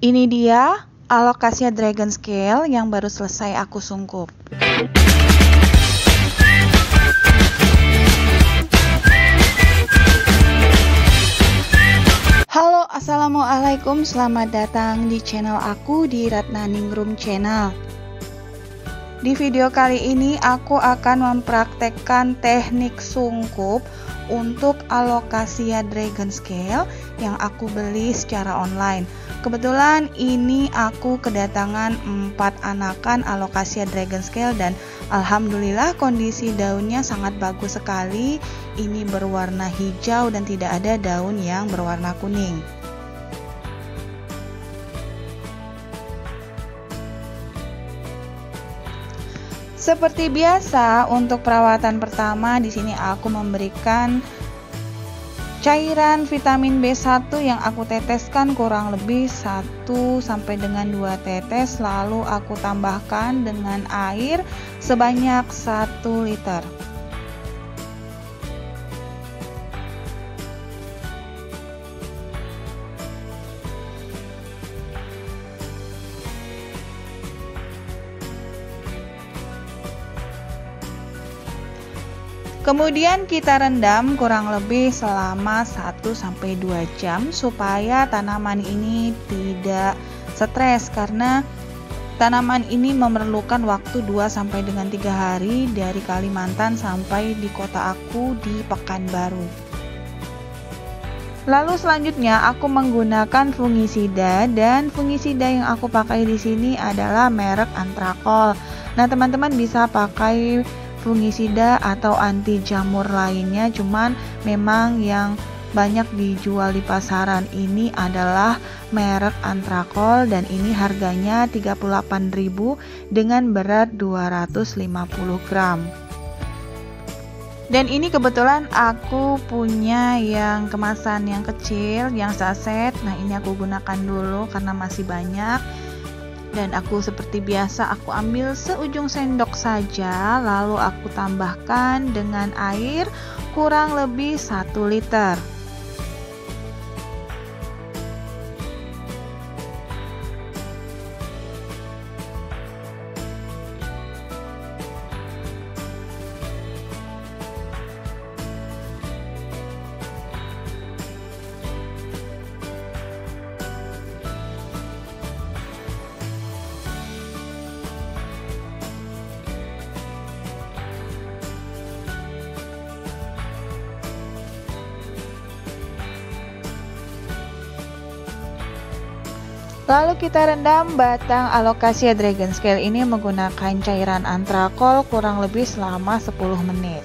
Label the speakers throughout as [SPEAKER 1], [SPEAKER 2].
[SPEAKER 1] Ini dia Alocasia Dragon Scale yang baru selesai aku sungkup. Halo, assalamualaikum, selamat datang di channel aku di Ratna Ningrum Channel. Di video kali ini aku akan mempraktekkan teknik sungkup untuk Alocasia Dragon Scale yang aku beli secara online. Kebetulan ini aku kedatangan 4 anakan Alocasia Dragon Scale dan alhamdulillah kondisi daunnya sangat bagus sekali. Ini berwarna hijau dan tidak ada daun yang berwarna kuning. Seperti biasa, untuk perawatan pertama di sini aku memberikan cairan vitamin B1 yang aku teteskan kurang lebih 1 sampai dengan 2 tetes, lalu aku tambahkan dengan air sebanyak 1 liter. Kemudian kita rendam kurang lebih selama 1-2 jam supaya tanaman ini tidak stres, karena tanaman ini memerlukan waktu 2-3 hari dari Kalimantan sampai di kota aku di Pekanbaru. Lalu selanjutnya aku menggunakan fungisida, dan fungisida yang aku pakai di sini adalah merek Antrakol. Nah, teman-teman bisa pakai fungisida atau anti jamur lainnya, cuman memang yang banyak dijual di pasaran ini adalah merek Antrakol dan ini harganya 38.000 dengan berat 250 gram. Dan ini kebetulan aku punya yang kemasan yang kecil, yang saset. Nah, ini aku gunakan dulu karena masih banyak. Dan aku seperti biasa, aku ambil seujung sendok saja, lalu aku tambahkan dengan air kurang lebih 1 liter. Lalu kita rendam batang Alocasia Dragon Scale ini menggunakan cairan Antrakol kurang lebih selama 10 menit.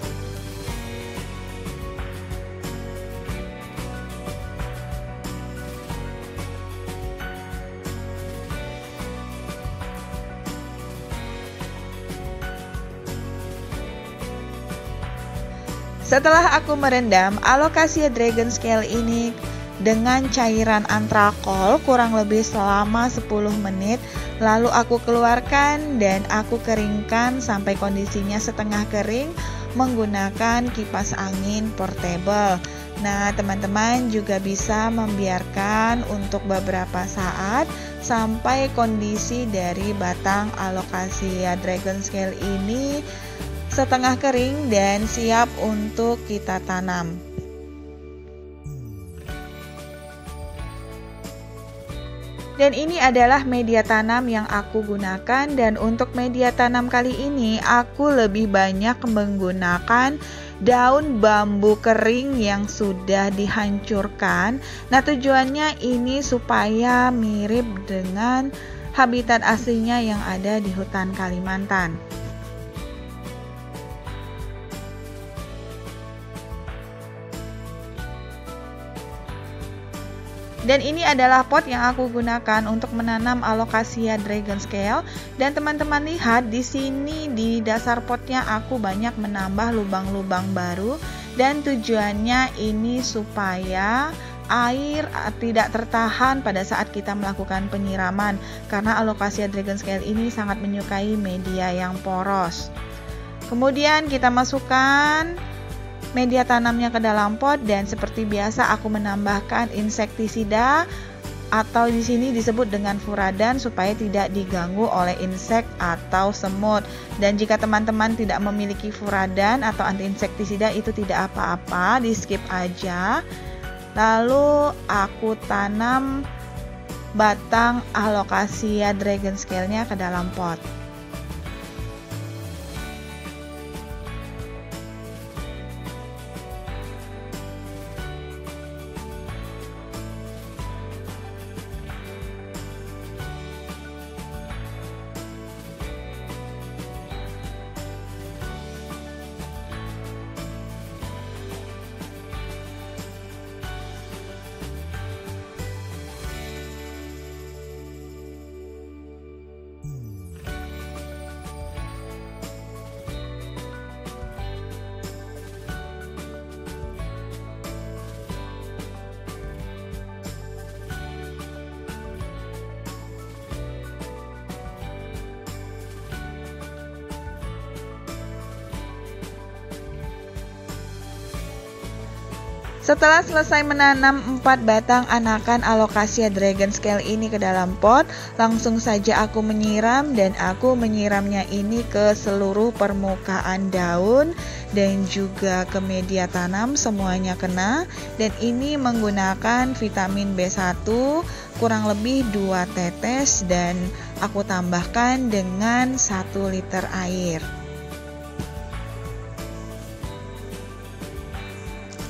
[SPEAKER 1] Setelah aku merendam Alocasia Dragon Scale ini dengan cairan Antrakol kurang lebih selama 10 menit, lalu aku keluarkan dan aku keringkan sampai kondisinya setengah kering menggunakan kipas angin portable. Nah, teman-teman juga bisa membiarkan untuk beberapa saat sampai kondisi dari batang Alocasia Dragon Scale ini setengah kering dan siap untuk kita tanam. Dan ini adalah media tanam yang aku gunakan, dan untuk media tanam kali ini aku lebih banyak menggunakan daun bambu kering yang sudah dihancurkan. Nah, tujuannya ini supaya mirip dengan habitat aslinya yang ada di hutan Kalimantan. Dan ini adalah pot yang aku gunakan untuk menanam Alocasia Dragon Scale. Dan teman-teman lihat di sini di dasar potnya aku banyak menambah lubang-lubang baru. Dan tujuannya ini supaya air tidak tertahan pada saat kita melakukan penyiraman. Karena Alocasia Dragon Scale ini sangat menyukai media yang poros. Kemudian kita masukkan media tanamnya ke dalam pot, dan seperti biasa aku menambahkan insektisida atau di sini disebut dengan furadan supaya tidak diganggu oleh insek atau semut. Dan jika teman-teman tidak memiliki furadan atau anti insektisida itu tidak apa-apa, di skip aja. Lalu aku tanam batang Alocasia dragon scale-nya ke dalam pot. Setelah selesai menanam 4 batang anakan Alocasia dragon scale ini ke dalam pot, langsung saja aku menyiram, dan aku menyiramnya ini ke seluruh permukaan daun dan juga ke media tanam, semuanya kena. Dan ini menggunakan vitamin B1 kurang lebih 2 tetes dan aku tambahkan dengan 1 liter air.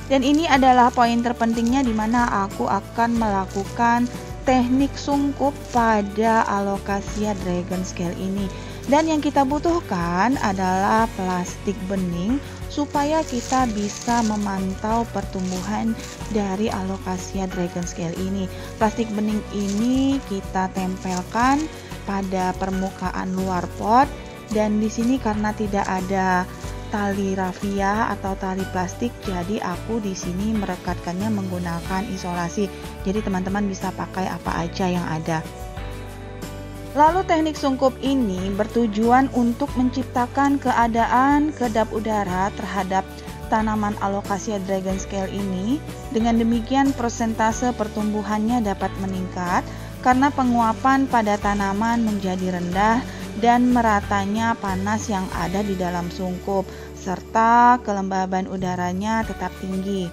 [SPEAKER 1] Dan ini adalah poin terpentingnya di mana aku akan melakukan teknik sungkup pada Alocasia dragon scale ini. Dan yang kita butuhkan adalah plastik bening supaya kita bisa memantau pertumbuhan dari Alocasia dragon scale ini. Plastik bening ini kita tempelkan pada permukaan luar pot, dan di sini karena tidak ada tali rafia atau tali plastik, jadi aku di sini merekatkannya menggunakan isolasi. Jadi teman-teman bisa pakai apa aja yang ada. Lalu teknik sungkup ini bertujuan untuk menciptakan keadaan kedap udara terhadap tanaman Alocasia dragon scale ini. Dengan demikian persentase pertumbuhannya dapat meningkat karena penguapan pada tanaman menjadi rendah dan meratanya panas yang ada di dalam sungkup, serta kelembaban udaranya tetap tinggi.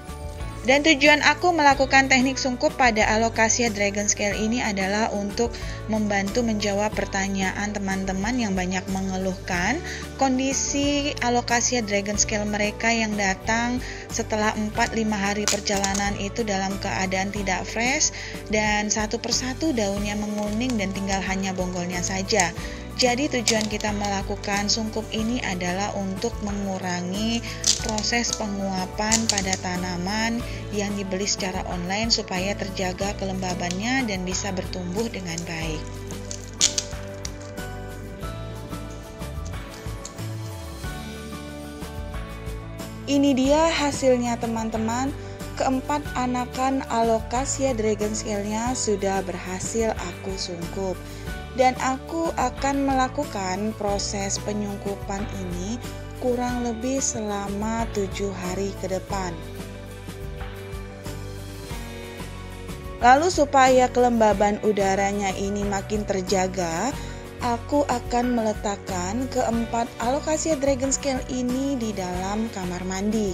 [SPEAKER 1] Dan tujuan aku melakukan teknik sungkup pada Alocasia dragon scale ini adalah untuk membantu menjawab pertanyaan teman-teman yang banyak mengeluhkan kondisi Alocasia dragon scale mereka yang datang setelah 4-5 hari perjalanan itu dalam keadaan tidak fresh dan satu persatu daunnya menguning dan tinggal hanya bonggolnya saja. Jadi tujuan kita melakukan sungkup ini adalah untuk mengurangi proses penguapan pada tanaman yang dibeli secara online supaya terjaga kelembabannya dan bisa bertumbuh dengan baik. Ini dia hasilnya teman-teman. Keempat anakan Alocasia dragon scale-nya sudah berhasil aku sungkup. Dan aku akan melakukan proses penyungkupan ini kurang lebih selama 7 hari ke depan. Lalu supaya kelembaban udaranya ini makin terjaga, aku akan meletakkan keempat Alocasia dragon scale ini di dalam kamar mandi.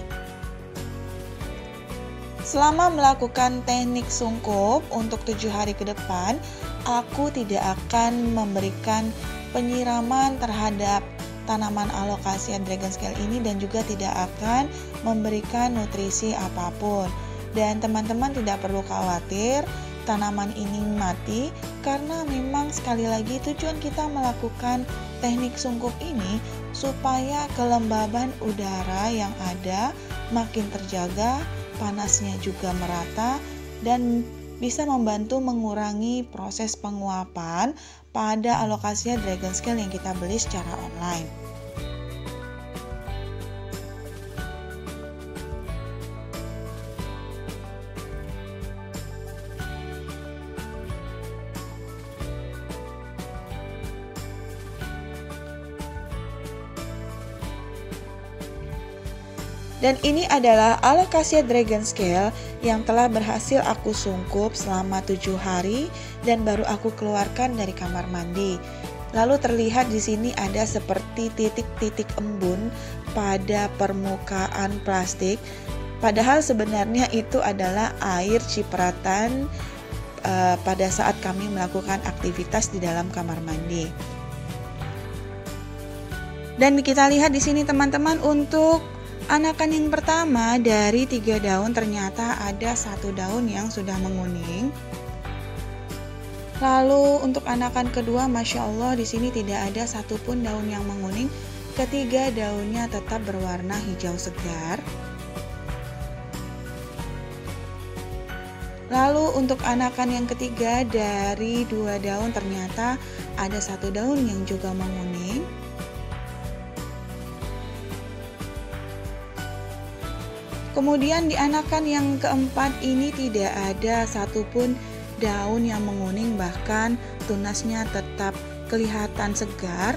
[SPEAKER 1] Selama melakukan teknik sungkup untuk 7 hari ke depan, aku tidak akan memberikan penyiraman terhadap tanaman Alocasia dragon scale ini dan juga tidak akan memberikan nutrisi apapun. Dan teman-teman tidak perlu khawatir tanaman ini mati, karena memang sekali lagi tujuan kita melakukan teknik sungkup ini supaya kelembaban udara yang ada makin terjaga, panasnya juga merata, dan bisa membantu mengurangi proses penguapan pada Alocasia dragon scale yang kita beli secara online. Dan ini adalah Alocasia dragon scale yang telah berhasil aku sungkup selama 7 hari dan baru aku keluarkan dari kamar mandi. Lalu terlihat di sini ada seperti titik-titik embun pada permukaan plastik. Padahal sebenarnya itu adalah air cipratan pada saat kami melakukan aktivitas di dalam kamar mandi. Dan kita lihat di sini teman-teman, untuk anakan yang pertama dari 3 daun ternyata ada 1 daun yang sudah menguning. Lalu untuk anakan kedua, Masya Allah, di sini tidak ada satupun daun yang menguning. Ketiga daunnya tetap berwarna hijau segar. Lalu untuk anakan yang ketiga dari 2 daun ternyata ada 1 daun yang juga menguning. Kemudian di anakan yang keempat ini tidak ada satupun daun yang menguning, bahkan tunasnya tetap kelihatan segar.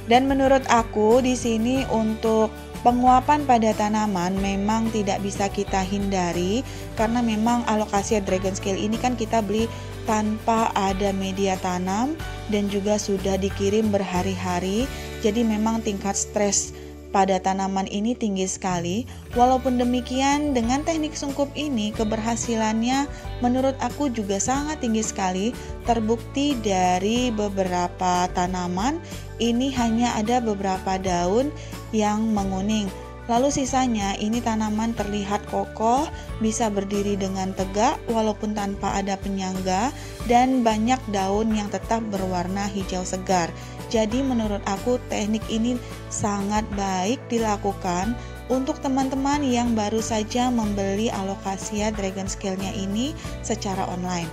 [SPEAKER 1] Dan menurut aku di sini untuk penguapan pada tanaman memang tidak bisa kita hindari, karena memang alokasia dragon scale ini kan kita beli tanpa ada media tanam dan juga sudah dikirim berhari-hari. Jadi memang tingkat stres pada tanaman ini tinggi sekali. Walaupun demikian, dengan teknik sungkup ini keberhasilannya menurut aku juga sangat tinggi sekali. Terbukti dari beberapa tanaman ini hanya ada beberapa daun yang menguning. Lalu sisanya ini tanaman terlihat kokoh, bisa berdiri dengan tegak walaupun tanpa ada penyangga, dan banyak daun yang tetap berwarna hijau segar. Jadi menurut aku teknik ini sangat baik dilakukan untuk teman-teman yang baru saja membeli alokasia dragon scale-nya ini secara online.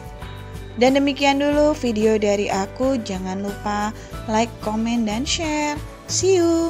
[SPEAKER 1] Dan demikian dulu video dari aku. Jangan lupa like, comment, dan share. See you!